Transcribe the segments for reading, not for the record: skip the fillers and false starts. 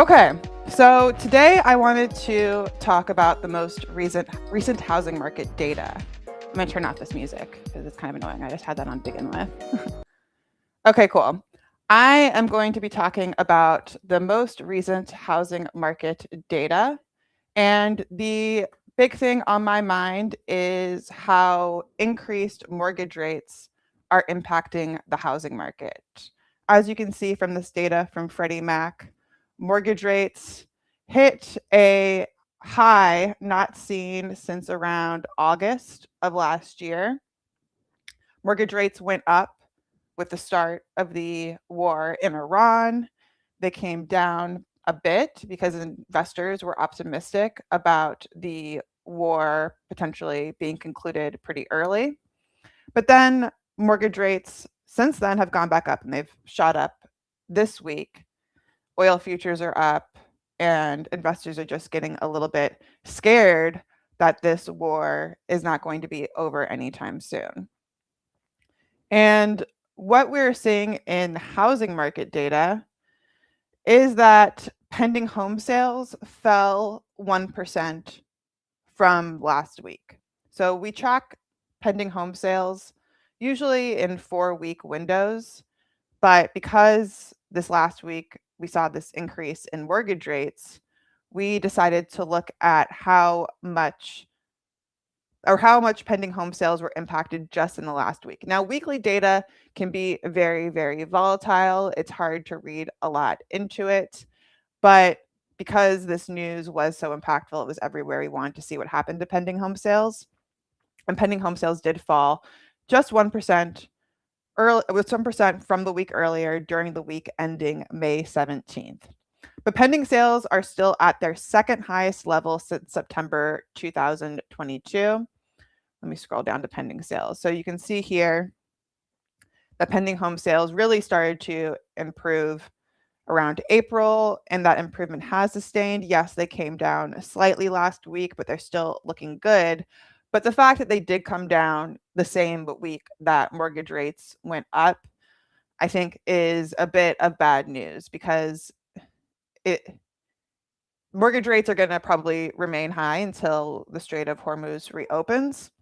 Okay, so today I wanted to talk about the most recent housing market data. I'm gonna turn off this music because it's kind of annoying. I just had that on to begin with. Okay, cool. I am going to be talking about the most recent housing market data. And the big thing on my mind is how increased mortgage rates are impacting the housing market. As you can see from this data from Freddie Mac, mortgage rates hit a high not seen since around August of last year. Mortgage rates went up with the start of the war in Iran. They came down a bit because investors were optimistic about the war potentially being concluded pretty early. But then mortgage rates since then have gone back up and they've shot up this week. Oil futures are up, and investors are just getting a little bit scared that this war is not going to be over anytime soon. And what we're seeing in housing market data is that pending home sales fell 1% from last week. So we track pending home sales usually in 4-week windows, but because this last week we saw this increase in mortgage rates, we decided to look at how much pending home sales were impacted just in the last week. Now, weekly data can be very, very volatile. It's hard to read a lot into it. But because this news was so impactful, it was everywhere. We wanted to see what happened to pending home sales. And pending home sales did fall just 1% early, with 1% from the week earlier during the week ending May 17th. But pending sales are still at their second highest level since September 2022. Let me scroll down to pending sales. So you can see here that pending home sales really started to improve around April, and that improvement has sustained. Yes, they came down slightly last week, but they're still looking good. But the fact that they did come down the same week that mortgage rates went up, I think is a bit of bad news because it mortgage rates are going to probably remain high until the Strait of Hormuz reopens.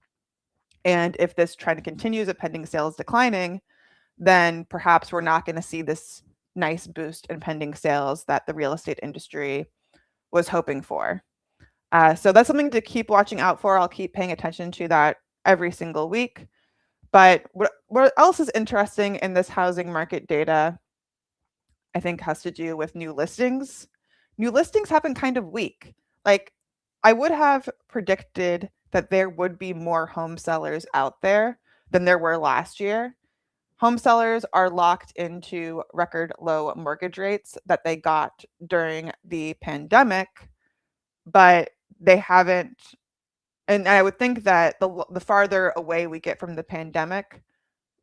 And if this trend continues of pending sales declining, then perhaps we're not going to see this nice boost in pending sales that the real estate industry was hoping for. So that's something to keep watching out for. I'll keep paying attention to that every single week. But what else is interesting in this housing market data, I think, has to do with new listings. New listings have been kind of weak. Like, I would have predicted that there would be more home sellers out there than there were last year. Home sellers are locked into record low mortgage rates that they got during the pandemic, but they haven't. And I would think that the farther away we get from the pandemic,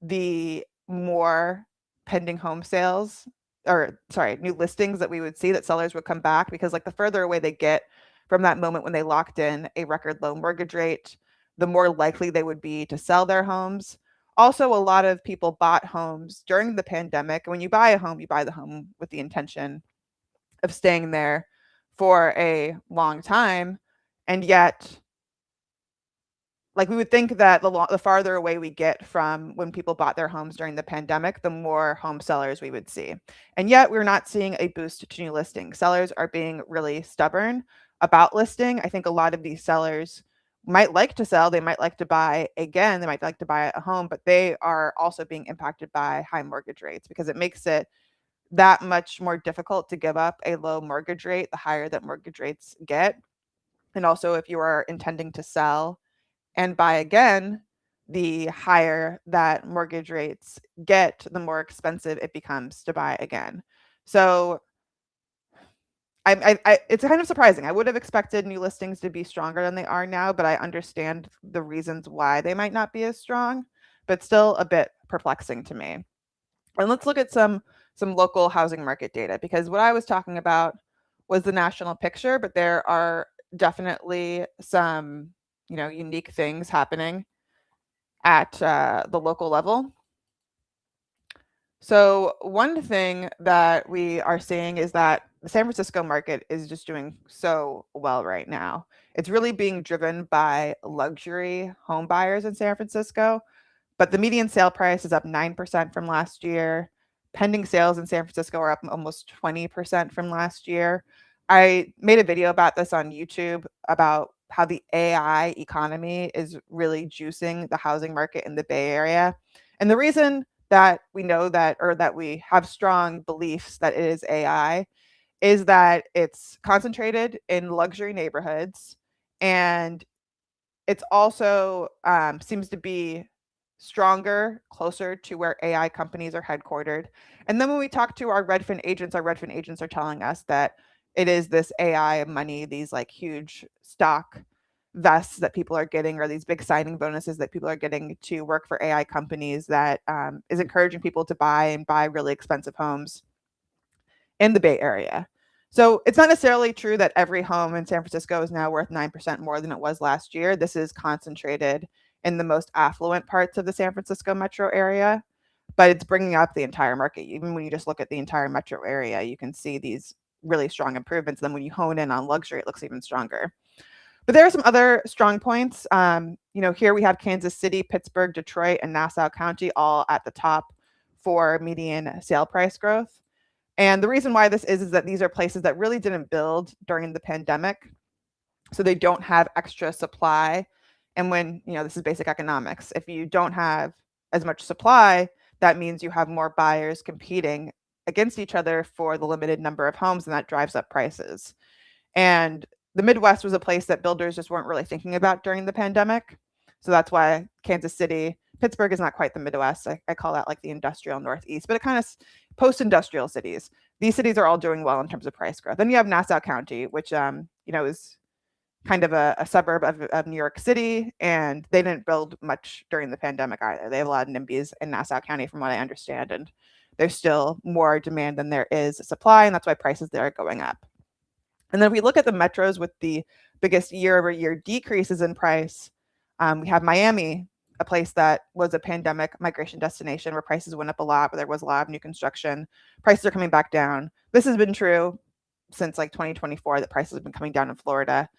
the more pending home sales, or sorry, new listings that we would see, that sellers would come back, because like the further away they get from that moment when they locked in a record low mortgage rate, the more likely they would be to sell their homes. Also, a lot of people bought homes during the pandemic. When you buy a home, you buy the home with the intention of staying there for a long time. And yet, like, we would think that the farther away we get from when people bought their homes during the pandemic, the more home sellers we would see. And yet we're not seeing a boost to new listings. Sellers are being really stubborn about listing. I think a lot of these sellers might like to sell, they might like to buy again, they might like to buy a home, but they are also being impacted by high mortgage rates because it makes it that much more difficult to give up a low mortgage rate the higher that mortgage rates get. And also, if you are intending to sell and buy again, the higher that mortgage rates get, the more expensive it becomes to buy again. So it's kind of surprising. I would have expected new listings to be stronger than they are now, but I understand the reasons why they might not be as strong, but still a bit perplexing to me. And let's look at some local housing market data, because what I was talking about was the national picture, but there are definitely some unique things happening at the local level. So one thing that we are seeing is that the San Francisco market is just doing so well right now. It's really being driven by luxury home buyers in San Francisco, but the median sale price is up 9% from last year. Pending sales in San Francisco are up almost 20% from last year. I made a video about this on YouTube about how the AI economy is really juicing the housing market in the Bay Area. And the reason that we know that, or that we have strong beliefs that it is AI, is that it's concentrated in luxury neighborhoods, and it's also seems to be stronger, closer to where AI companies are headquartered. And then when we talk to our Redfin agents are telling us that it is this AI money, these like huge stock vests that people are getting, or these big signing bonuses that people are getting to work for AI companies, that is encouraging people to buy really expensive homes in the Bay Area. So it's not necessarily true that every home in San Francisco is now worth 9% more than it was last year. This is concentrated in the most affluent parts of the San Francisco metro area, but it's bringing up the entire market. Even when you just look at the entire metro area, you can see these really strong improvements. Then when you hone in on luxury, it looks even stronger. But there are some other strong points. Here we have Kansas City, Pittsburgh, Detroit, and Nassau County all at the top for median sale price growth. And the reason why this is that these are places that really didn't build during the pandemic, so they don't have extra supply. And when, this is basic economics, if you don't have as much supply, that means you have more buyers competing against each other for the limited number of homes, and that drives up prices. And the Midwest was a place that builders just weren't really thinking about during the pandemic. So that's why Kansas City, Pittsburgh is not quite the Midwest. I call that like the industrial Northeast, but it kind of post-industrial cities. These cities are all doing well in terms of price growth. Then you have Nassau County, which is kind of a suburb of New York City, and they didn't build much during the pandemic either. They have a lot of NIMBYs in Nassau County, from what I understand, and there's still more demand than there is supply, and that's why prices there are going up. And then if we look at the metros with the biggest year-over-year decreases in price, we have Miami, a place that was a pandemic migration destination where prices went up a lot, but there was a lot of new construction. Prices are coming back down. This has been true since like 2024, that prices have been coming down in Florida.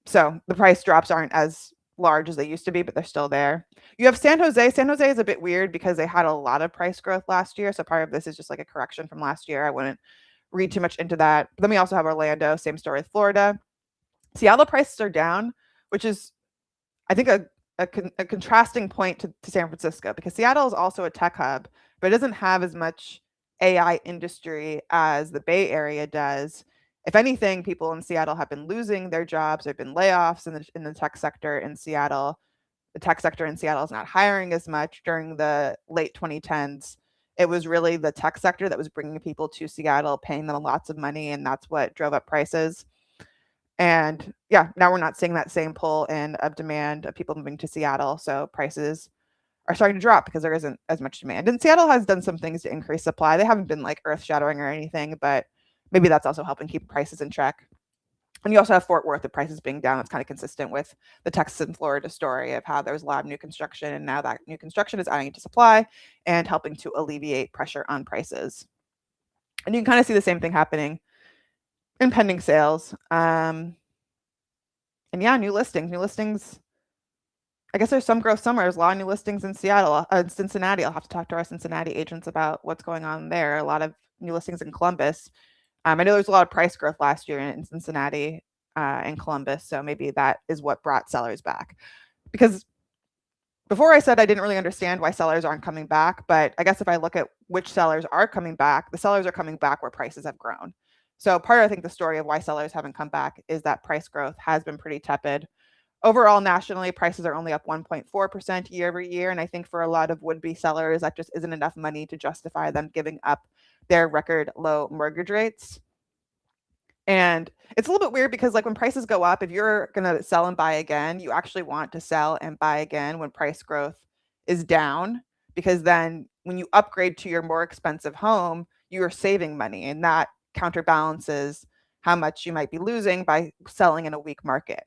So the price drops aren't as large as they used to be, but they're still there. You have San Jose. San Jose is a bit weird because they had a lot of price growth last year. So part of this is just like a correction from last year. I wouldn't read too much into that. But then we also have Orlando, same story with Florida. Seattle prices are down, which is, I think, a contrasting point to San Francisco, because Seattle is also a tech hub, but it doesn't have as much AI industry as the Bay Area does. If anything, people in Seattle have been losing their jobs. There have been layoffs in the tech sector in Seattle. The tech sector in Seattle is not hiring as much. During the late 2010s, it was really the tech sector that was bringing people to Seattle, paying them lots of money, and that's what drove up prices. And yeah, now we're not seeing that same pull in of demand of people moving to Seattle. So prices are starting to drop because there isn't as much demand. And Seattle has done some things to increase supply. They haven't been like earth shattering or anything, but maybe that's also helping keep prices in check. And you also have Fort Worth, the prices being down. That's kind of consistent with the Texas and Florida story of how there's a lot of new construction, and now that new construction is adding to supply and helping to alleviate pressure on prices. And you can kind of see the same thing happening in pending sales. And yeah, new listings. I guess there's some growth somewhere. There's a lot of new listings in Cincinnati. I'll have to talk to our Cincinnati agents about what's going on there. A lot of new listings in Columbus. I know there's a lot of price growth last year in Cincinnati and Columbus, so maybe that is what brought sellers back. Because before I said I didn't really understand why sellers aren't coming back, but I guess if I look at which sellers are coming back, the sellers are coming back where prices have grown. So part of, I think, the story of why sellers haven't come back is that price growth has been pretty tepid. Overall, nationally, prices are only up 1.4% year over year. And I think for a lot of would-be sellers, that just isn't enough money to justify them giving up their record low mortgage rates. And it's a little bit weird because like when prices go up, if you're going to sell and buy again, you actually want to sell and buy again when price growth is down, because then when you upgrade to your more expensive home, you are saving money, and that counterbalances how much you might be losing by selling in a weak market.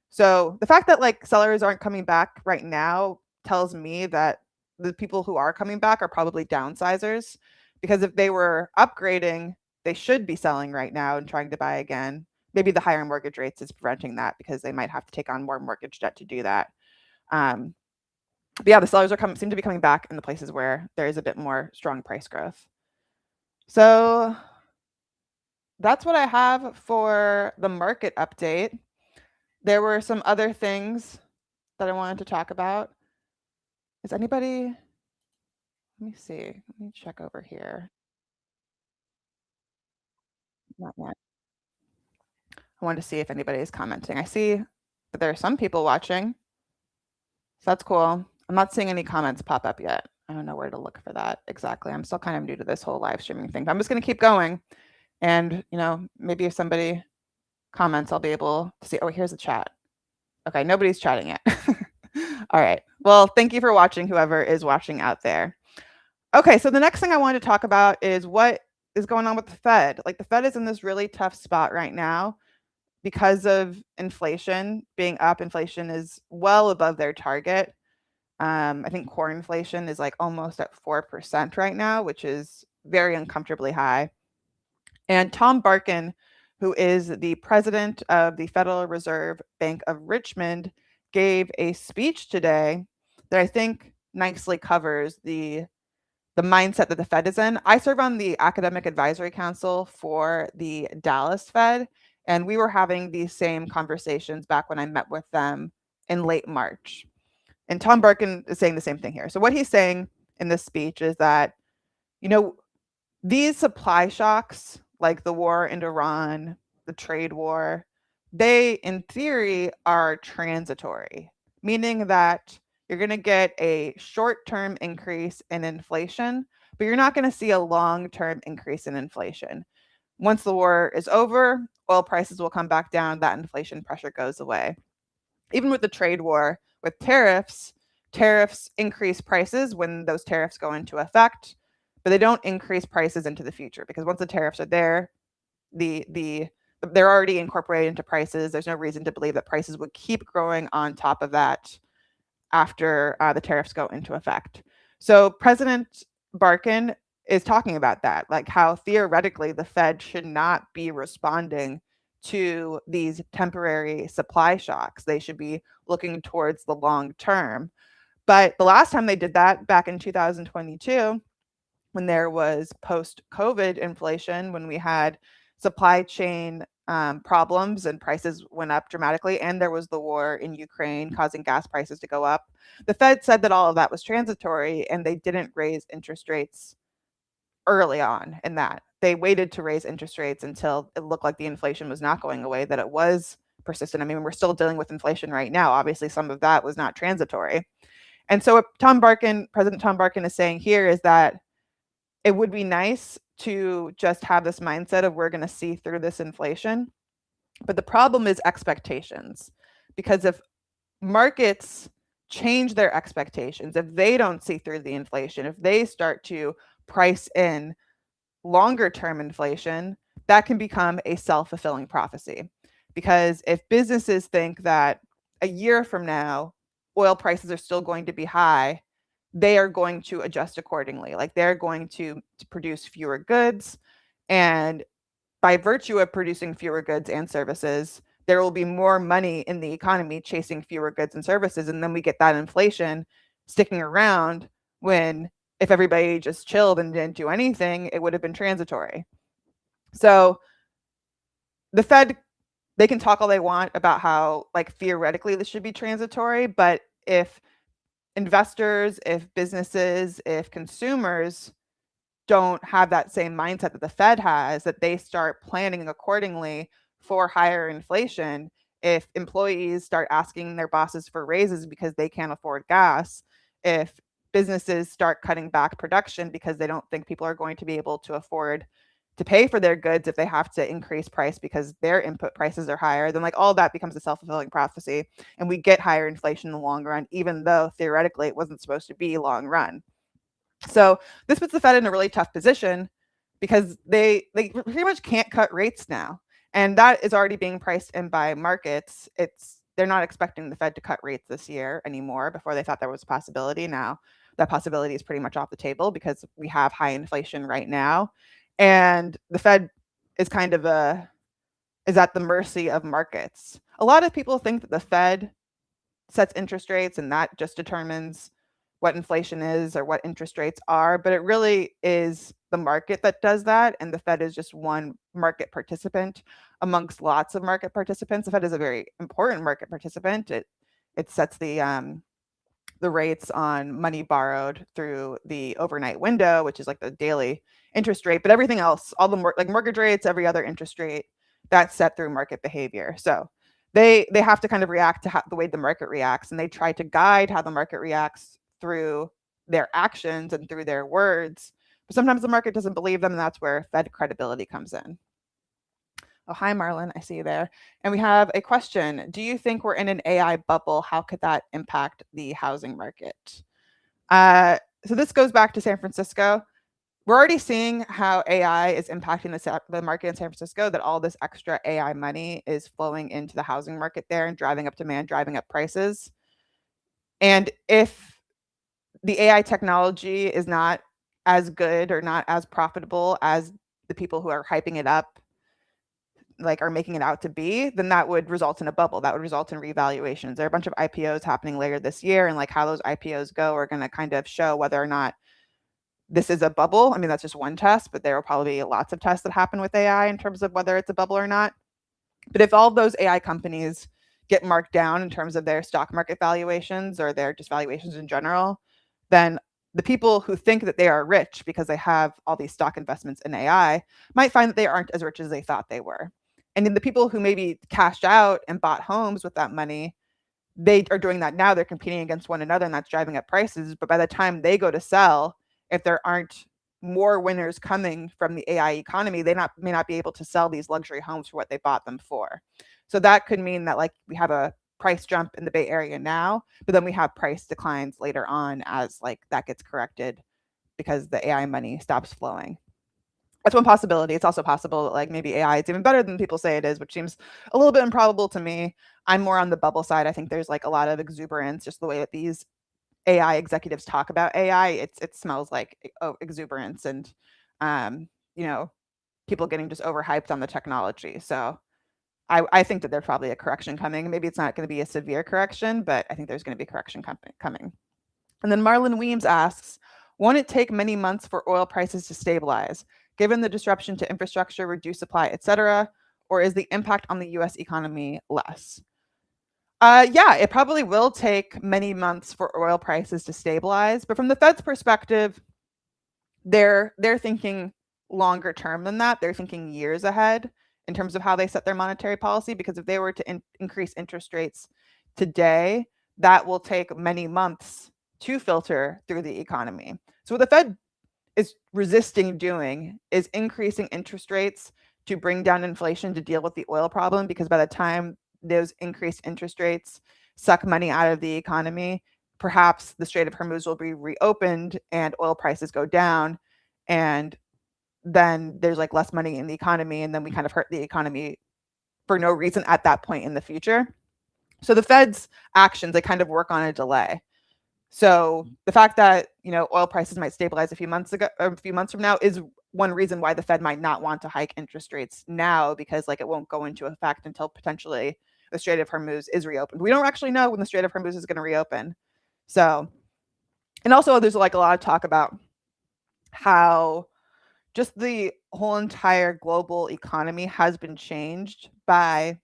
So the fact that like sellers aren't coming back right now tells me that the people who are coming back are probably downsizers, because if they were upgrading they should be selling right now and trying to buy again. Maybe the higher mortgage rates is preventing that because they might have to take on more mortgage debt to do that. But yeah, the sellers seem to be coming back in the places where there is a bit more strong price growth. So that's what I have for the market update. There were some other things that I wanted to talk about. Is anybody, let me see, let me check over here. Not yet. I wanted to see if anybody is commenting. I see that there are some people watching. So that's cool. I'm not seeing any comments pop up yet. I don't know where to look for that exactly. I'm still kind of new to this whole live streaming thing, but I'm just going to keep going. And, maybe if somebody comments, I'll be able to see. Oh, here's the chat. Okay, nobody's chatting yet. All right. Well, thank you for watching, whoever is watching out there. Okay, so the next thing I wanted to talk about is what is going on with the Fed. Like the Fed is in this really tough spot right now because of inflation being up. Inflation is well above their target. I think core inflation is like almost at 4% right now, which is very uncomfortably high. And Tom Barkin, who is the president of the Federal Reserve Bank of Richmond, gave a speech today that I think nicely covers the mindset that the Fed is in. I serve on the Academic Advisory Council for the Dallas Fed, and we were having these same conversations back when I met with them in late March. And Tom Barkin is saying the same thing here. So what he's saying in this speech is that, these supply shocks, like the war in Iran, the trade war, they, in theory, are transitory, meaning that you're going to get a short term increase in inflation, but you're not going to see a long term increase in inflation. Once the war is over, oil prices will come back down, that inflation pressure goes away. Even with the trade war, with tariffs increase prices when those tariffs go into effect, but they don't increase prices into the future because once the tariffs are there, they're already incorporated into prices. There's no reason to believe that prices would keep growing on top of that after the tariffs go into effect. So President Barkin is talking about that, like how theoretically the Fed should not be responding to these temporary supply shocks. They should be looking towards the long term. But the last time they did that, back in 2022, when there was post-COVID inflation, when we had supply chain problems and prices went up dramatically, and there was the war in Ukraine causing gas prices to go up, the Fed said that all of that was transitory, and they didn't raise interest rates early on in that. They waited to raise interest rates until it looked like the inflation was not going away, that it was persistent. I mean, we're still dealing with inflation right now. Obviously, some of that was not transitory. And so what President Tom Barkin is saying here is that it would be nice to just have this mindset of we're going to see through this inflation. But the problem is expectations. Because if markets change their expectations, if they don't see through the inflation, if they start to price in longer term inflation, that can become a self-fulfilling prophecy. Because if businesses think that a year from now, oil prices are still going to be high, they are going to adjust accordingly. Like they're going to produce fewer goods. And by virtue of producing fewer goods and services, there will be more money in the economy chasing fewer goods and services. And then we get that inflation sticking around when, if everybody just chilled and didn't do anything, it would have been transitory. So the Fed, they can talk all they want about how, like, theoretically this should be transitory, but if investors, if businesses, if consumers don't have that same mindset that the Fed has, that they start planning accordingly for higher inflation, if employees start asking their bosses for raises because they can't afford gas, if businesses start cutting back production because they don't think people are going to be able to afford to pay for their goods if they have to increase price because their input prices are higher, then like all that becomes a self-fulfilling prophecy and we get higher inflation in the long run, even though theoretically it wasn't supposed to be long run. So this puts the Fed in a really tough position because they pretty much can't cut rates now. And that is already being priced in by markets. They're not expecting the Fed to cut rates this year anymore. Before they thought there was a possibility. Now that possibility is pretty much off the table because we have high inflation right now. And the Fed is is at the mercy of markets. A lot of people think that the Fed sets interest rates and that just determines what inflation is or what interest rates are, but it really is the market that does that, and the Fed is just one market participant amongst lots of market participants. The Fed is a very important market participant. It sets the rates on money borrowed through the overnight window, which is like the daily interest rate, but everything else, all the like mortgage rates, every other interest rate, that's set through market behavior. So they have to kind of react to the way the market reacts, and they try to guide how the market reacts through their actions and through their words. But sometimes the market doesn't believe them, and that's where Fed credibility comes in. Oh, hi, Marlon. I see you there. And we have a question. Do you think we're in an AI bubble? How could that impact the housing market? So this goes back to San Francisco. We're already seeing how AI is impacting the market in San Francisco, that all this extra AI money is flowing into the housing market there and driving up demand, driving up prices. And if the AI technology is not as good or not as profitable as the people who are hyping it up like are making it out to be, then that would result in a bubble. That would result in revaluations. There are a bunch of IPOs happening later this year, and like how those IPOs go are going to kind of show whether or not this is a bubble. I mean, that's just one test, but there will probably be lots of tests that happen with AI in terms of whether it's a bubble or not. But if all of those AI companies get marked down in terms of their stock market valuations or their just valuations in general, then the people who think that they are rich because they have all these stock investments in AI might find that they aren't as rich as they thought they were. And then the people who maybe cashed out and bought homes with that money, they are doing that now. They're competing against one another, and that's driving up prices. But by the time they go to sell, if there aren't more winners coming from the AI economy, they may not be able to sell these luxury homes for what they bought them for. So that could mean that like we have a price jump in the Bay Area now, but then we have price declines later on as like that gets corrected because the AI money stops flowing. That's one possibility. It's also possible that like maybe AI is even better than people say it is, which seems a little bit improbable to me. I'm more on the bubble side. I think there's like a lot of exuberance, just the way that these AI executives talk about AI. It smells like exuberance and you know, people getting just overhyped on the technology. So I think that there's probably a correction coming. Maybe it's not going to be a severe correction, but I think there's going to be correction coming. And then Marlon Weems asks, won't it take many months for oil prices to stabilize, given the disruption to infrastructure, reduced supply, etc., or is the impact on the U.S. economy less? Yeah, it probably will take many months for oil prices to stabilize, but from the Fed's perspective, they're thinking longer term than that. They're thinking years ahead in terms of how they set their monetary policy, because if they were to increase interest rates today, that will take many months to filter through the economy. So what the Fed is resisting doing is increasing interest rates to bring down inflation to deal with the oil problem, because by the time those increased interest rates suck money out of the economy, perhaps the Strait of Hormuz will be reopened and oil prices go down, and then there's like less money in the economy, and then we kind of hurt the economy for no reason at that point in the future. So the Fed's actions, they kind of work on a delay. So the fact that, you know, oil prices might stabilize a few months from now is one reason why the Fed might not want to hike interest rates now, because like it won't go into effect until potentially the Strait of Hormuz is reopened. We don't actually know when the Strait of Hormuz is going to reopen. So, and also there's like a lot of talk about how just the whole entire global economy has been changed by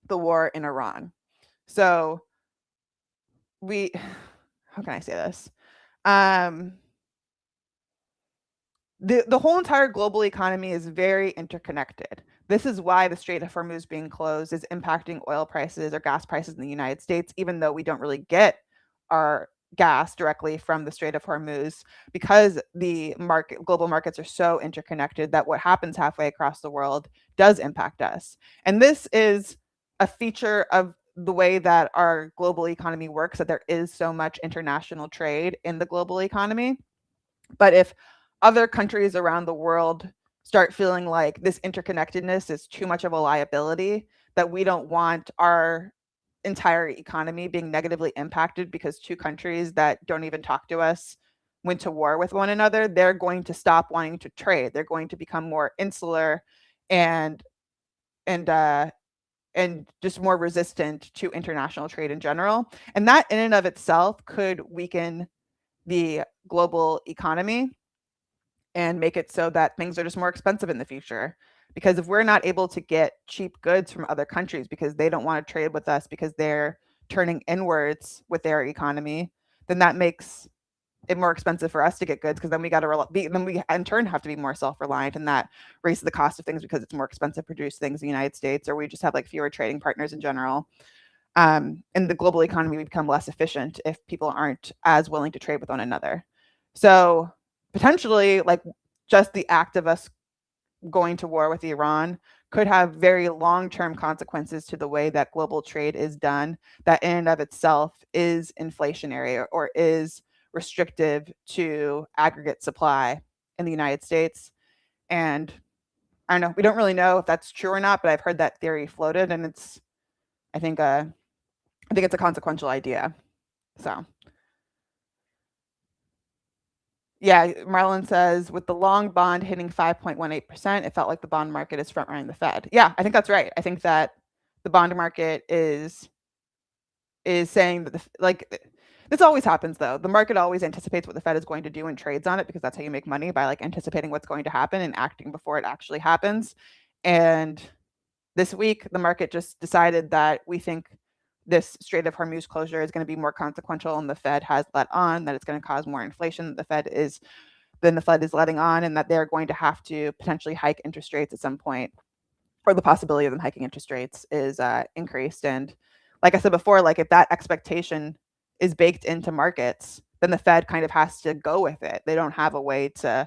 the war in Iran. So how can I say this? The whole entire global economy is very interconnected. This is why the Strait of Hormuz being closed is impacting oil prices or gas prices in the United States, even though we don't really get our gas directly from the Strait of Hormuz, because the global markets are so interconnected that what happens halfway across the world does impact us. And this is a feature of the way that our global economy works, that there is so much international trade in the global economy. But if other countries around the world start feeling like this interconnectedness is too much of a liability, that we don't want our entire economy being negatively impacted because two countries that don't even talk to us went to war with one another, they're going to stop wanting to trade. They're going to become more insular and and uh, and just more resistant to international trade in general. And that in and of itself could weaken the global economy and make it so that things are just more expensive in the future. Because if we're not able to get cheap goods from other countries because they don't want to trade with us because they're turning inwards with their economy, then that makes it more expensive for us to get goods because then we got to then we in turn have to be more self-reliant, and that raises the cost of things because it's more expensive to produce things in the United States, or we just have like fewer trading partners in general. And the global economy would become less efficient if people aren't as willing to trade with one another. So potentially, like just the act of us going to war with Iran could have very long-term consequences to the way that global trade is done, that in and of itself is inflationary or is restrictive to aggregate supply in the United States. And I don't know, we don't really know if that's true or not, but I've heard that theory floated, and it's I think it's a consequential idea. So yeah, Marlon says with the long bond hitting 5.18%, it felt like the bond market is front running the Fed. Yeah, I think that's right. I think that the bond market is saying that this always happens though. The market always anticipates what the Fed is going to do and trades on it because that's how you make money, by like anticipating what's going to happen and acting before it actually happens. And this week, the market just decided that we think this Strait of Hormuz closure is going to be more consequential, and the Fed has let on that it's going to cause more inflation than the Fed is letting on, and that they're going to have to potentially hike interest rates at some point, or the possibility of them hiking interest rates is increased. And like I said before, like if that expectation is baked into markets, then the Fed kind of has to go with it. They don't have a way to.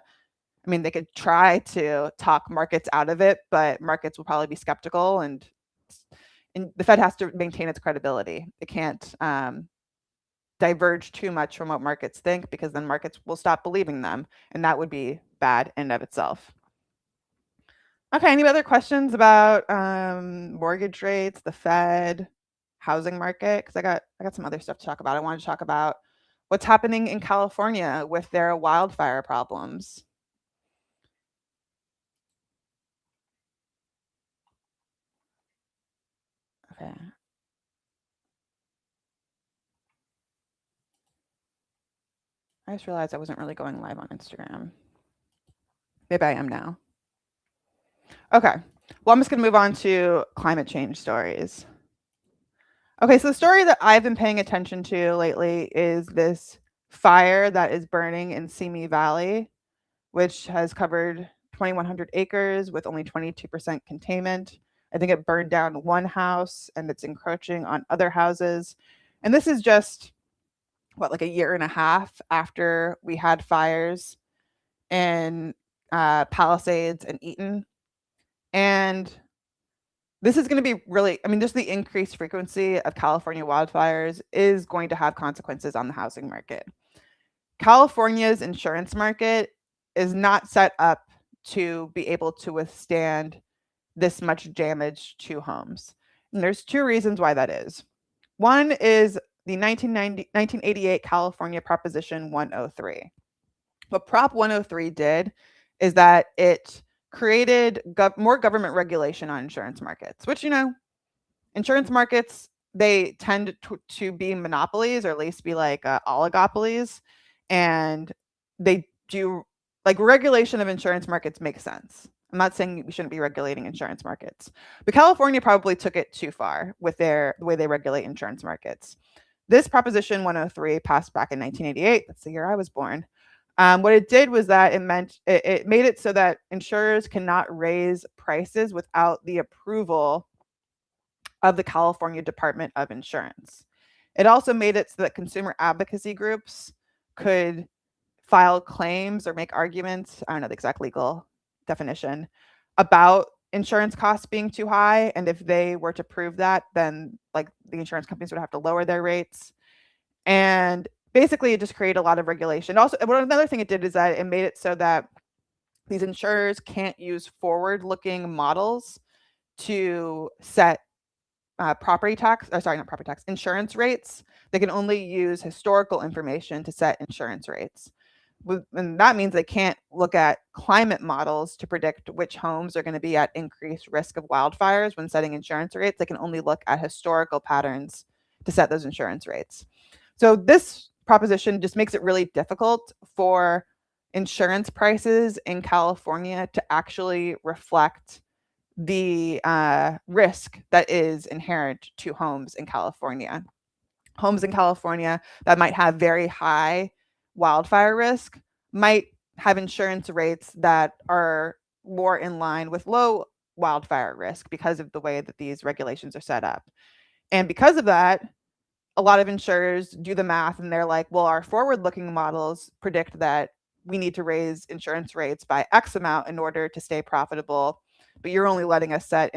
I mean, they could try to talk markets out of it, but markets will probably be skeptical, and the Fed has to maintain its credibility. It can't diverge too much from what markets think because then markets will stop believing them, and that would be bad in and of itself. Okay, any other questions about mortgage rates, the Fed, housing market? Because I got some other stuff to talk about. I wanted to talk about what's happening in California with their wildfire problems. Okay. I just realized I wasn't really going live on Instagram. Maybe I am now. Okay. Well, I'm just going to move on to climate change stories. Okay, so the story that I've been paying attention to lately is this fire that is burning in Simi Valley, which has covered 2,100 acres with only 22% containment. I think it burned down one house and it's encroaching on other houses. And this is just, like a year and a half after we had fires in Palisades and Eaton. And this is going to be really, I mean, just the increased frequency of California wildfires is going to have consequences on the housing market. California's insurance market is not set up to be able to withstand this much damage to homes. And there's two reasons why that is. One is the 1988 California Proposition 103. What Prop 103 did is that it created more government regulation on insurance markets, which, insurance markets, they tend to be monopolies, or at least be like oligopolies. And they do, like, regulation of insurance markets makes sense. I'm not saying we shouldn't be regulating insurance markets, but California probably took it too far with the way they regulate insurance markets. This Proposition 103 passed back in 1988. That's the year I was born. What it did was that it made it so that insurers cannot raise prices without the approval of the California Department of Insurance. It also made it so that consumer advocacy groups could file claims or make arguments, I don't know the exact legal definition, about insurance costs being too high. And if they were to prove that, then like the insurance companies would have to lower their rates. And basically it just created a lot of regulation. Also, another thing it did is that it made it so that these insurers can't use forward-looking models to set insurance rates. They can only use historical information to set insurance rates. And that means they can't look at climate models to predict which homes are going to be at increased risk of wildfires when setting insurance rates. They can only look at historical patterns to set those insurance rates. So this proposition just makes it really difficult for insurance prices in California to actually reflect the risk that is inherent to homes in California. Homes in California that might have very high wildfire risk might have insurance rates that are more in line with low wildfire risk because of the way that these regulations are set up. And because of that, a lot of insurers do the math and they're like, well, our forward looking models predict that we need to raise insurance rates by X amount in order to stay profitable, but you're only letting us set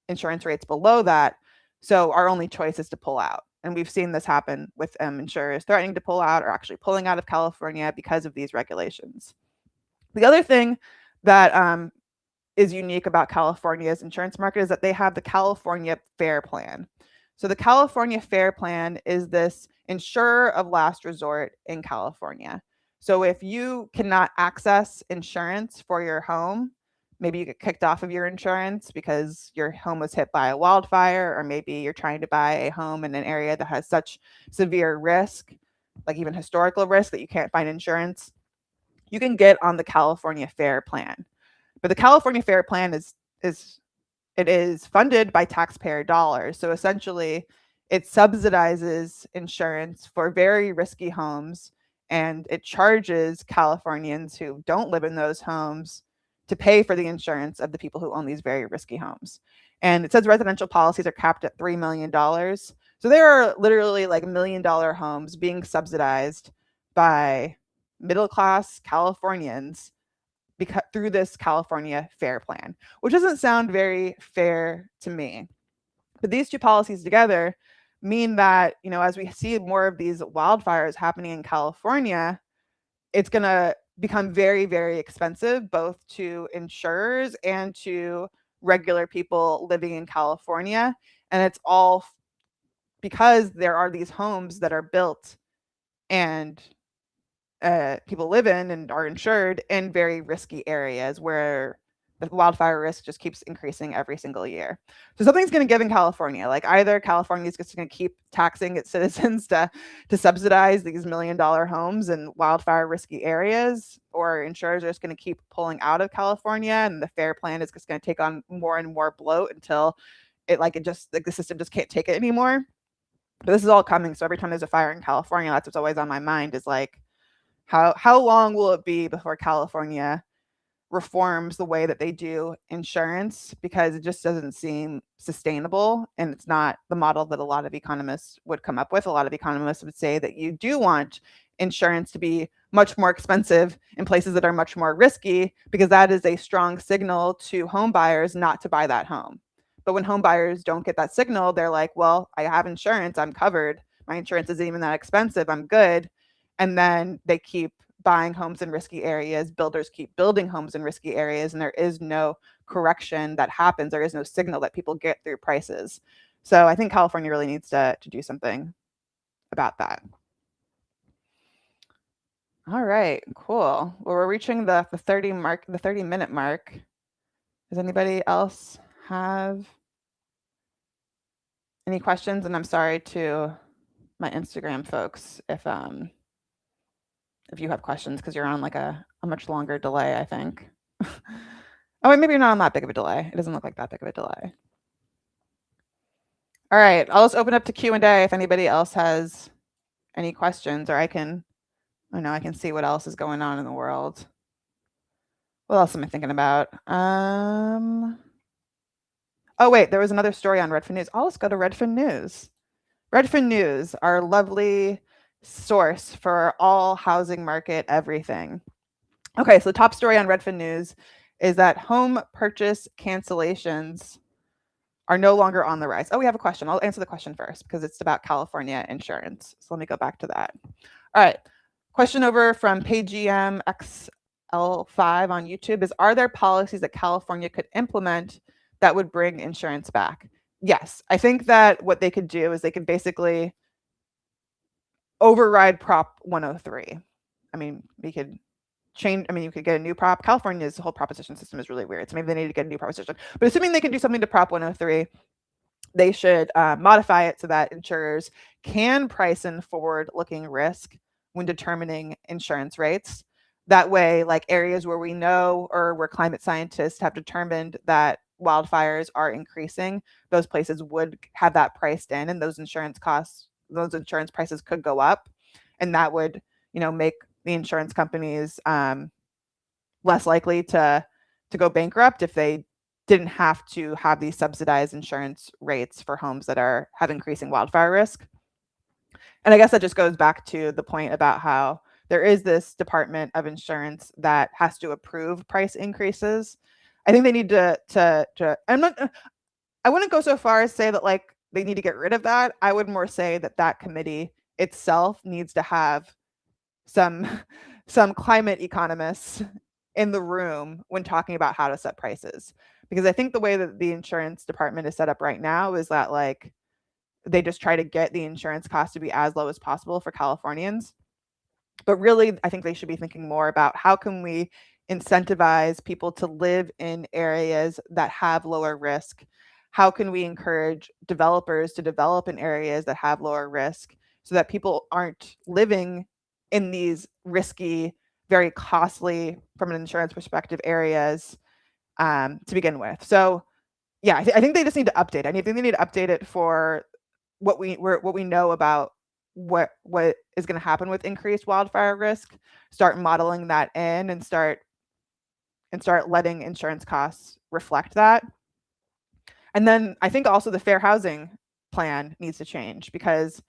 insurance rates below that. So our only choice is to pull out. And we've seen this happen with insurers threatening to pull out or actually pulling out of California because of these regulations. The other thing that is unique about California's insurance market is that they have the California Fair Plan. So the California Fair Plan is this insurer of last resort in California. So if you cannot access insurance for your home, maybe you get kicked off of your insurance because your home was hit by a wildfire, or maybe you're trying to buy a home in an area that has such severe risk, like even historical risk, that you can't find insurance, you can get on the California Fair Plan. But the California Fair Plan is funded by taxpayer dollars. So essentially, it subsidizes insurance for very risky homes, and it charges Californians who don't live in those homes to pay for the insurance of the people who own these very risky homes. And it says residential policies are capped at $3 million. So there are literally like $1 million homes being subsidized by middle class Californians because through this California Fair Plan, which doesn't sound very fair to me. But these two policies together mean that, as we see more of these wildfires happening in California, it's going to become very, very expensive, both to insurers and to regular people living in California. And it's all because there are these homes that are built and people live in and are insured in very risky areas where the wildfire risk just keeps increasing every single year. So something's going to give in California. Like either California is just going to keep taxing its citizens to subsidize these $1 million homes in wildfire risky areas, or insurers are just going to keep pulling out of California, and the Fair Plan is just going to take on more and more bloat until the system just can't take it anymore. But this is all coming. So every time there's a fire in California, that's what's always on my mind is like, how long will it be before California reforms the way that they do insurance? Because it just doesn't seem sustainable, and it's not the model that a lot of economists would come up with. A lot of economists would say that you do want insurance to be much more expensive in places that are much more risky, because that is a strong signal to home buyers not to buy that home. But when home buyers don't get that signal, they're like, well, I have insurance, I'm covered. My insurance isn't even that expensive, I'm good. And then they keep buying homes in risky areas. Builders keep building homes in risky areas, and there is no correction that happens. There is no signal that people get through prices. So I think California really needs to do something about that. All right, cool. Well, we're reaching the 30-minute mark. Does anybody else have any questions? And I'm sorry to my Instagram folks if you have questions, because you're on like a much longer delay, I think. Oh, wait, maybe you're not on that big of a delay. It doesn't look like that big of a delay. All right, I'll just open up to Q&A if anybody else has any questions, or I can see what else is going on in the world. What else am I thinking about? Oh, wait, there was another story on Redfin News. Let's go to Redfin News. Redfin News, our lovely source for all housing market everything. Okay, so the top story on Redfin News is that home purchase cancellations are no longer on the rise. Oh, we have a question. I'll answer the question first because it's about California insurance. So let me go back to that. All right. Question over from PageGM XL5 on YouTube is, are there policies that California could implement that would bring insurance back? Yes. I think that what they could do is they could basically override Prop 103. I mean, we could change. I mean, you could get a new prop. California's whole proposition system is really weird, so maybe they need to get a new proposition. But assuming they can do something to Prop 103, they should modify it so that insurers can price in forward-looking risk when determining insurance rates. That way, like areas where we know or where climate scientists have determined that wildfires are increasing, those places would have that priced in, and those insurance prices could go up, and that would, make the insurance companies less likely to go bankrupt if they didn't have to have these subsidized insurance rates for homes that have increasing wildfire risk. And I guess that just goes back to the point about how there is this Department of Insurance that has to approve price increases. I think they need to I wouldn't go so far as say that like they need to get rid of that. I would more say that committee itself needs to have some some climate economists in the room when talking about how to set prices. Because I think the way that the insurance department is set up right now is that like they just try to get the insurance cost to be as low as possible for Californians. But really, I think they should be thinking more about how can we incentivize people to live in areas that have lower risk? How can we encourage developers to develop in areas that have lower risk so that people aren't living in these risky, very costly from an insurance perspective areas to begin with? So yeah, I think they just need to update it. I think they need to update it for what we know about what is going to happen with increased wildfire risk. Start modeling that in and start letting insurance costs reflect that. And then I think also the fair housing plan needs to change, because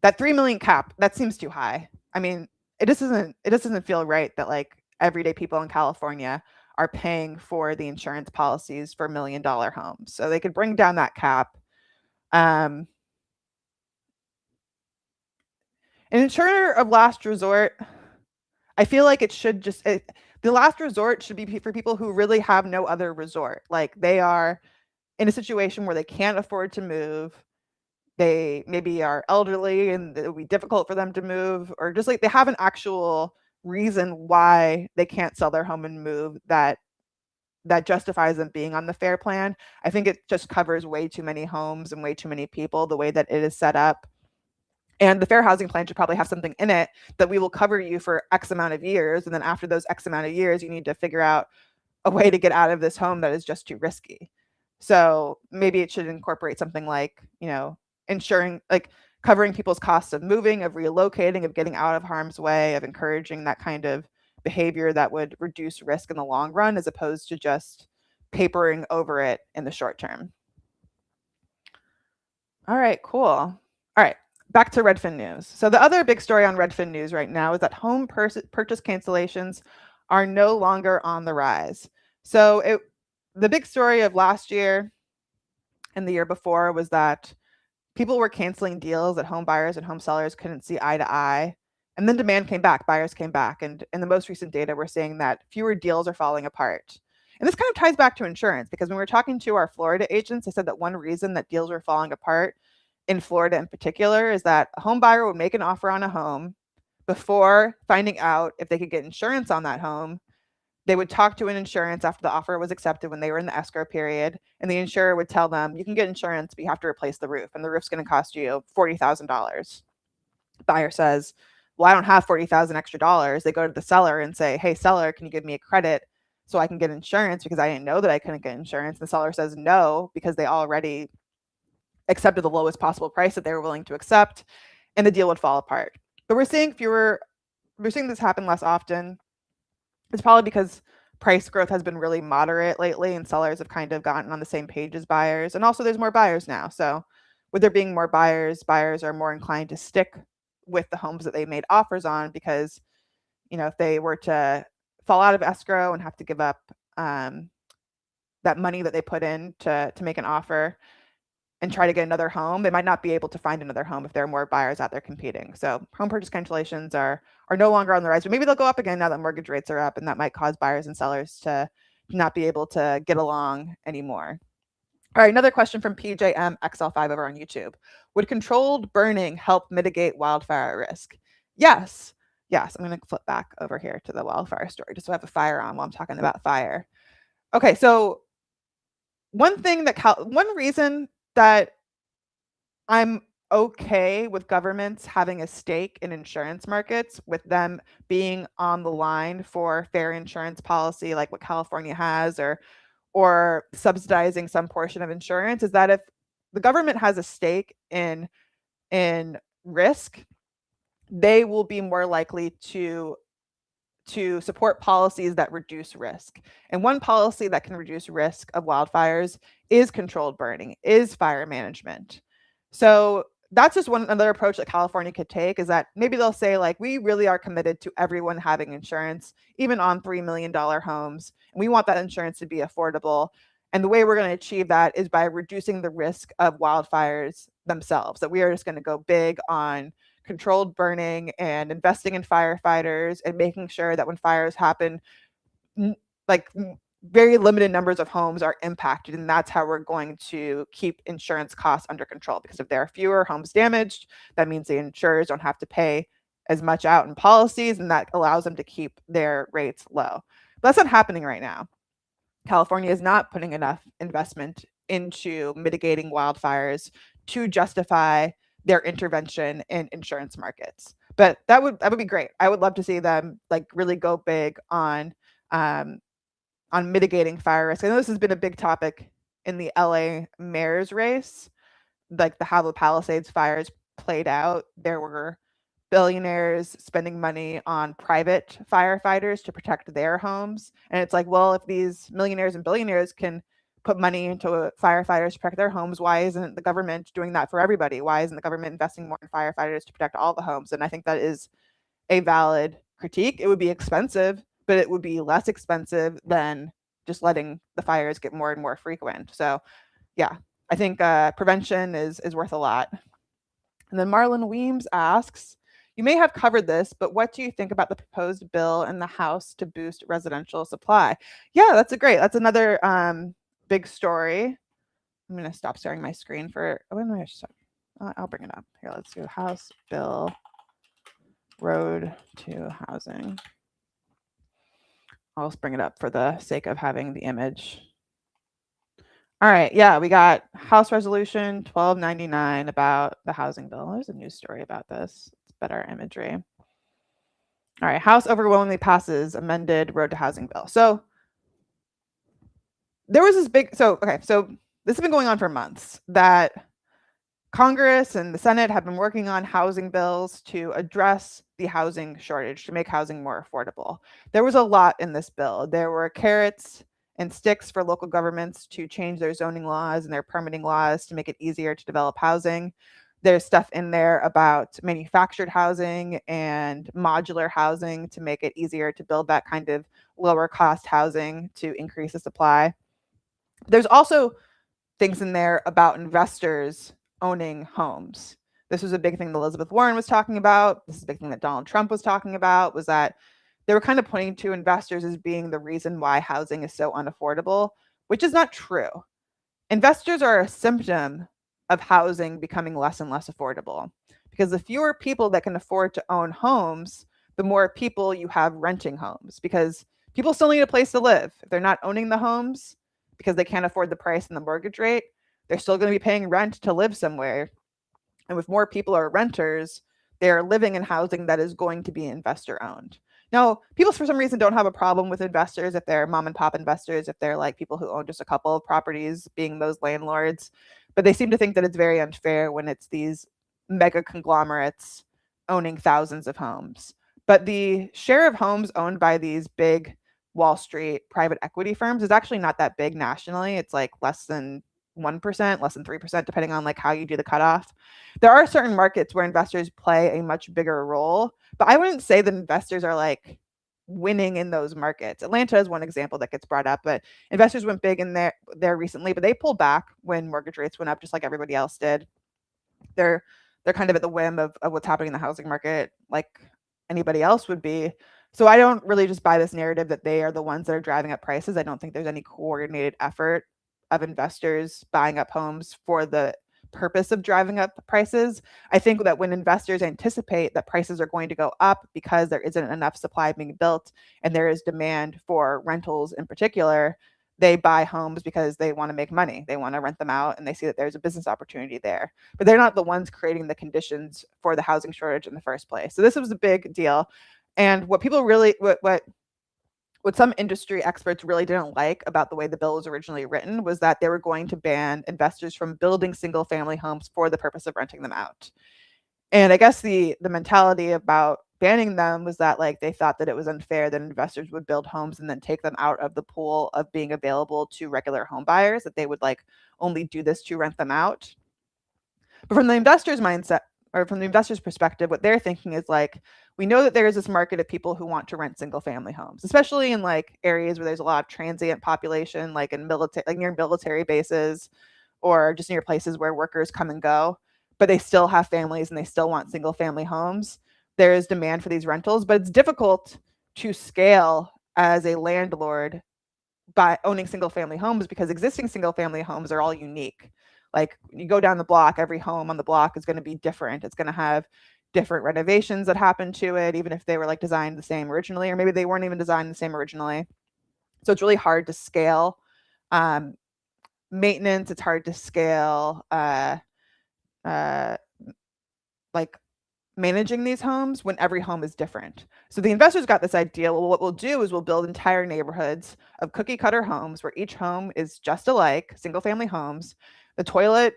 that 3 million cap, that seems too high. I mean, it just doesn't feel right that like everyday people in California are paying for the insurance policies for $1 million homes. So they could bring down that cap. An insurer of last resort, I feel like the last resort should be for people who really have no other resort. Like they are in a situation where they can't afford to move. They maybe are elderly and it would be difficult for them to move, or just like they have an actual reason why they can't sell their home and move that justifies them being on the FAIR plan. I think it just covers way too many homes and way too many people the way that it is set up. And the fair housing plan should probably have something in it that we will cover you for X amount of years. And then after those X amount of years, you need to figure out a way to get out of this home that is just too risky. So maybe it should incorporate something like, ensuring, like covering people's costs of moving, of relocating, of getting out of harm's way, of encouraging that kind of behavior that would reduce risk in the long run, as opposed to just papering over it in the short term. All right, cool. All right, back to Redfin news. So the other big story on Redfin news right now is that home purchase cancellations are no longer on the rise. So the big story of last year and the year before was that people were canceling deals that home buyers and home sellers couldn't see eye to eye. And then demand came back, buyers came back. And in the most recent data, we're seeing that fewer deals are falling apart. And this kind of ties back to insurance, because when we were talking to our Florida agents, they said that one reason that deals were falling apart in Florida in particular is that a home buyer would make an offer on a home before finding out if they could get insurance on that home. They would talk to an insurance after the offer was accepted when they were in the escrow period, and the insurer would tell them, you can get insurance, but you have to replace the roof, and the roof's going to cost you $40,000. Buyer says, well, I don't have $40,000 extra dollars. They go to the seller and say, hey, seller, can you give me a credit so I can get insurance, because I didn't know that I couldn't get insurance. And the seller says no, because they already accepted the lowest possible price that they were willing to accept, and the deal would fall apart. But we're seeing this happen less often. It's probably because price growth has been really moderate lately, and sellers have kind of gotten on the same page as buyers. And also there's more buyers now. So with there being more buyers are more inclined to stick with the homes that they made offers on, because, if they were to fall out of escrow and have to give up that money that they put in to make an offer and try to get another home, they might not be able to find another home if there are more buyers out there competing. So home purchase cancellations are no longer on the rise, but maybe they'll go up again now that mortgage rates are up, and that might cause buyers and sellers to not be able to get along anymore. All right, another question from PJMXL5 over on YouTube. Would controlled burning help mitigate wildfire risk? Yes. Yes, I'm going to flip back over here to the wildfire story just so I have a fire on while I'm talking about fire. Okay, so one reason that I'm okay with governments having a stake in insurance markets, with them being on the line for fair insurance policy like what California has, or subsidizing some portion of insurance, is that if the government has a stake in risk, they will be more likely to support policies that reduce risk. And one policy that can reduce risk of wildfires is controlled burning, is fire management. So that's just another approach that California could take, is that maybe they'll say, like, we really are committed to everyone having insurance, even on $3 million homes. And we want that insurance to be affordable. And the way we're going to achieve that is by reducing the risk of wildfires themselves, that we are just going to go big on controlled burning and investing in firefighters and making sure that when fires happen, like very limited numbers of homes are impacted. And that's how we're going to keep insurance costs under control. Because if there are fewer homes damaged, that means the insurers don't have to pay as much out in policies, and that allows them to keep their rates low. But that's not happening right now. California is not putting enough investment into mitigating wildfires to justify their intervention in insurance markets. But that would be great. I would love to see them like really go big on mitigating fire risk. I know this has been a big topic in the LA mayor's race, like how the Palisades fires played out. There were billionaires spending money on private firefighters to protect their homes. And it's like, well, if these millionaires and billionaires can put money into firefighters to protect their homes, why isn't the government doing that for everybody? Why isn't the government investing more in firefighters to protect all the homes? And I think that is a valid critique. It would be expensive, but it would be less expensive than just letting the fires get more and more frequent. So yeah, I think prevention is worth a lot. And then Marlon Weems asks, you may have covered this, but what do you think about the proposed bill in the House to boost residential supply? Yeah, that's another big story. I'm going to stop sharing my screen for, I'll bring it up. Here, let's do House Bill Road to Housing. I'll just bring it up for the sake of having the image. All right, yeah, we got House Resolution 1299 about the housing bill. There's a news story about this. It's better imagery. All right, House overwhelmingly passes amended Road to Housing bill. So there was this so this has been going on for months, that Congress and the Senate have been working on housing bills to address the housing shortage, to make housing more affordable. There was a lot in this bill. There were carrots and sticks for local governments to change their zoning laws and their permitting laws to make it easier to develop housing. There's stuff in there about manufactured housing and modular housing to make it easier to build that kind of lower cost housing to increase the supply. There's also things in there about investors owning homes. This was a big thing that Elizabeth Warren was talking about. This is a big thing that Donald Trump was talking about, was that they were kind of pointing to investors as being the reason why housing is so unaffordable, which is not true. Investors are a symptom of housing becoming less and less affordable, because the fewer people that can afford to own homes, the more people you have renting homes, because people still need a place to live. If they're not owning the homes because they can't afford the price and the mortgage rate, they're still going to be paying rent to live somewhere. And if more people are renters, they're living in housing that is going to be investor owned. Now, people for some reason don't have a problem with investors if they're mom and pop investors, if they're like people who own just a couple of properties being those landlords. But they seem to think that it's very unfair when it's these mega conglomerates owning thousands of homes. But the share of homes owned by these big Wall Street private equity firms is actually not that big nationally. It's like less than 1%, less than 3%, depending on like how you do the cutoff. There are certain markets where investors play a much bigger role, but I wouldn't say that investors are like winning in those markets. Atlanta is one example that gets brought up, but investors went big in there recently, but they pulled back when mortgage rates went up, just like everybody else did. They're kind of at the whim of what's happening in the housing market, like anybody else would be. So I don't really just buy this narrative that they are the ones that are driving up prices. I don't think there's any coordinated effort of investors buying up homes for the purpose of driving up prices. I think that when investors anticipate that prices are going to go up because there isn't enough supply being built and there is demand for rentals in particular, they buy homes because they want to make money. They want to rent them out and they see that there's a business opportunity there. But they're not the ones creating the conditions for the housing shortage in the first place. So this was a big deal. And what people really, what some industry experts really didn't like about the way the bill was originally written was that they were going to ban investors from building single family homes for the purpose of renting them out. And I guess the mentality about banning them was that like they thought that it was unfair that investors would build homes and then take them out of the pool of being available to regular home buyers, that they would like only do this to rent them out. But from the investor's mindset, or from the investor's perspective, what they're thinking is like, we know that there is this market of people who want to rent single family homes, especially in like areas where there's a lot of transient population, like in military, like near military bases or just near places where workers come and go, but they still have families and they still want single family homes. There is demand for these rentals, but it's difficult to scale as a landlord by owning single family homes because existing single family homes are all unique. Like you go down the block, every home on the block is going to be different. It's going to have different renovations that happen to it, even if they were like designed the same originally, or maybe they weren't even designed the same originally. So it's really hard to scale maintenance. It's hard to scale like managing these homes when every home is different. So the investors got this idea, well, what we'll do is we'll build entire neighborhoods of cookie cutter homes where each home is just alike, single family homes. The toilet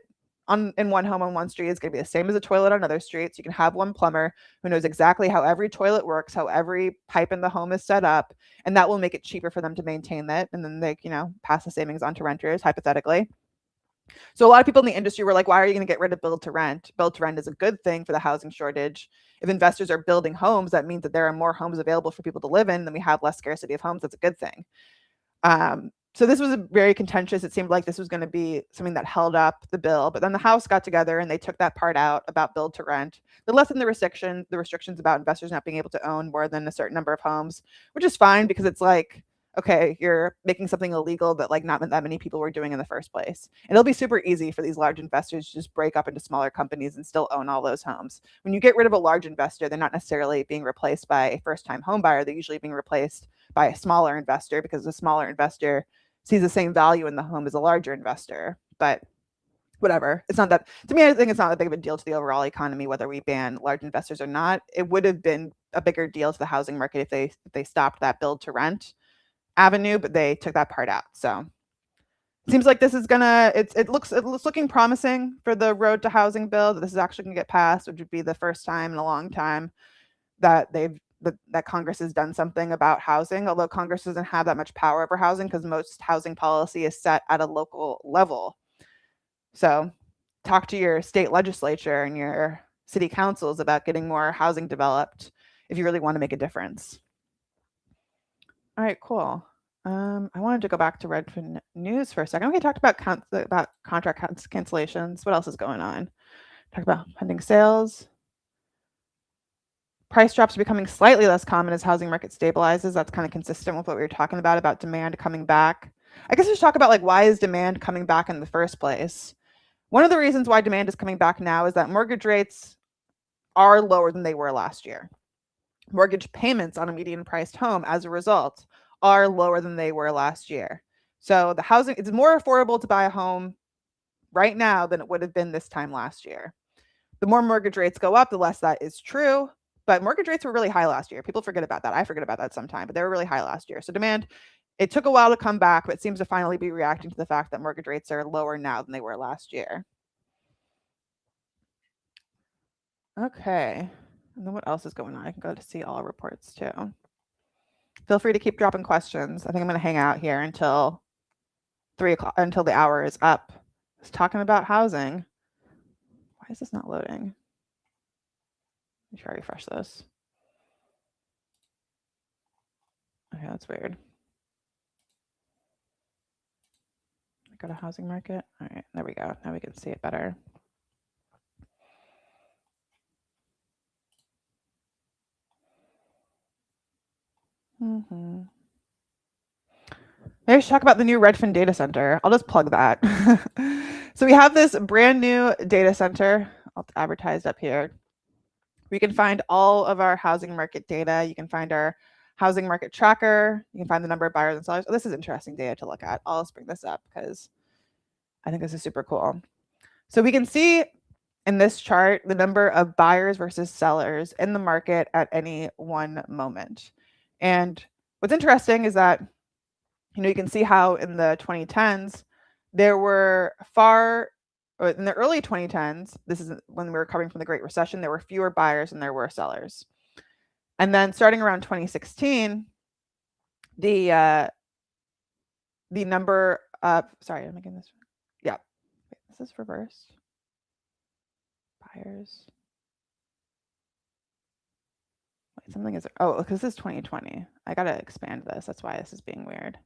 in one home on one street is going to be the same as a toilet on another street. So you can have one plumber who knows exactly how every toilet works, how every pipe in the home is set up, and that will make it cheaper for them to maintain that. And then they, pass the savings on to renters, hypothetically. So a lot of people in the industry were like, why are you going to get rid of build to rent? Build to rent is a good thing for the housing shortage. If investors are building homes, that means that there are more homes available for people to live in, then we have less scarcity of homes. That's a good thing. So this was a very contentious. It seemed like this was going to be something that held up the bill, but then the House got together and they took that part out about build to rent. They lessened the restrictions about investors not being able to own more than a certain number of homes, which is fine because it's like, okay, you're making something illegal that like not that many people were doing in the first place. And it'll be super easy for these large investors to just break up into smaller companies and still own all those homes. When you get rid of a large investor, they're not necessarily being replaced by a first-time home buyer. They're usually being replaced by a smaller investor because the smaller investor sees the same value in the home as a larger investor. But whatever, it's not that, to me, I think it's not that big of a deal to the overall economy whether we ban large investors or not. It would have been a bigger deal to the housing market if they stopped that build to rent avenue, but they took that part out. So it seems like this is gonna, it looks looking promising for the road to housing bill, that this is actually gonna get passed, which would be the first time in a long time that that Congress has done something about housing, although Congress doesn't have that much power over housing because most housing policy is set at a local level. So talk to your state legislature and your city councils about getting more housing developed if you really want to make a difference. All right, cool. I wanted to go back to Redfin news for a second. We talked about contract cancellations. What else is going on? Talk about pending sales. Price drops are becoming slightly less common as housing market stabilizes. That's kind of consistent with what we were talking about demand coming back. I guess we should talk about like, why is demand coming back in the first place? One of the reasons why demand is coming back now is that mortgage rates are lower than they were last year. Mortgage payments on a median priced home, as a result, are lower than they were last year. So the housing, it's more affordable to buy a home right now than it would have been this time last year. The more mortgage rates go up, the less that is true. But mortgage rates were really high last year. People forget about that. I forget about that sometime, but they were really high last year. So demand, it took a while to come back, but it seems to finally be reacting to the fact that mortgage rates are lower now than they were last year. Okay. And then what else is going on? I can go to see all reports too. Feel free to keep dropping questions. I think I'm going to hang out here until 3 o'clock, until the hour is up. It's talking about housing. Why is this not loading? Let me try to refresh this. Okay, that's weird. Go to housing market. All right, there we go. Now we can see it better. Maybe I should talk about the new Redfin data center. I'll just plug that. So we have this brand new data center. I'll advertise up here. We can find all of our housing market data. You can find our housing market tracker. You can find the number of buyers and sellers. Oh, this is interesting data to look at. I'll just bring this up because I think this is super cool. So we can see in this chart the number of buyers versus sellers in the market at any one moment. And what's interesting is that, you can see how in the 2010s, there were in the early 2010s, this is when we were coming from the Great Recession, there were fewer buyers than there were sellers. And then starting around 2016, the number of, sorry, I'm making this, yeah, wait, this is reversed. Buyers. Wait, something is, oh, because this is 2020. I gotta expand this. That's why this is being weird.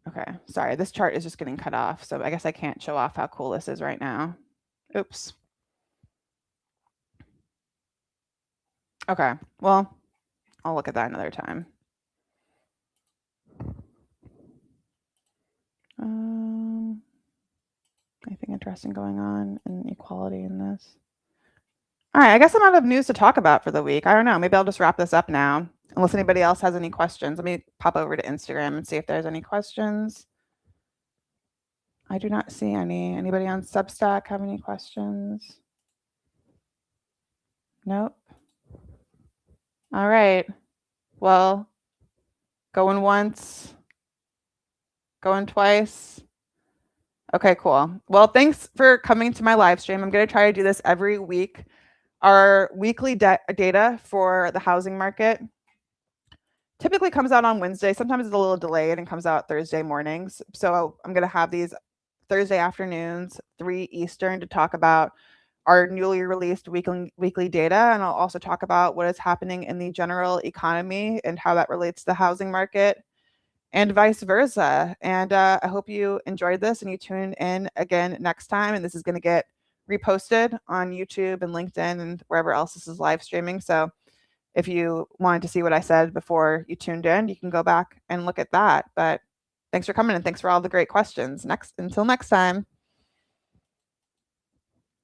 Okay, sorry, this chart is just getting cut off, so I guess I can't show off how cool this is right now. Oops. Okay, well, I'll look at that another time. Anything interesting going on in equality in this? All right, I guess I'm out of news to talk about for the week. I don't know. Maybe I'll just wrap this up now, unless anybody else has any questions. Let me pop over to Instagram and see if there's any questions. I do not see any. Anybody on Substack have any questions? Nope. All right. Well, going once, going twice. Okay, cool. Well, thanks for coming to my live stream. I'm going to try to do this every week. Our weekly data for the housing market typically comes out on Wednesday. Sometimes it's a little delayed and comes out Thursday mornings. So I'm going to have these Thursday afternoons, 3 Eastern, to talk about our newly released weekly data. And I'll also talk about what is happening in the general economy and how that relates to the housing market and vice versa. And I hope you enjoyed this and you tune in again next time. And this is going to get reposted on YouTube and LinkedIn and wherever else this is live streaming. So if you wanted to see what I said before you tuned in, you can go back and look at that. But thanks for coming and thanks for all the great questions. Until next time.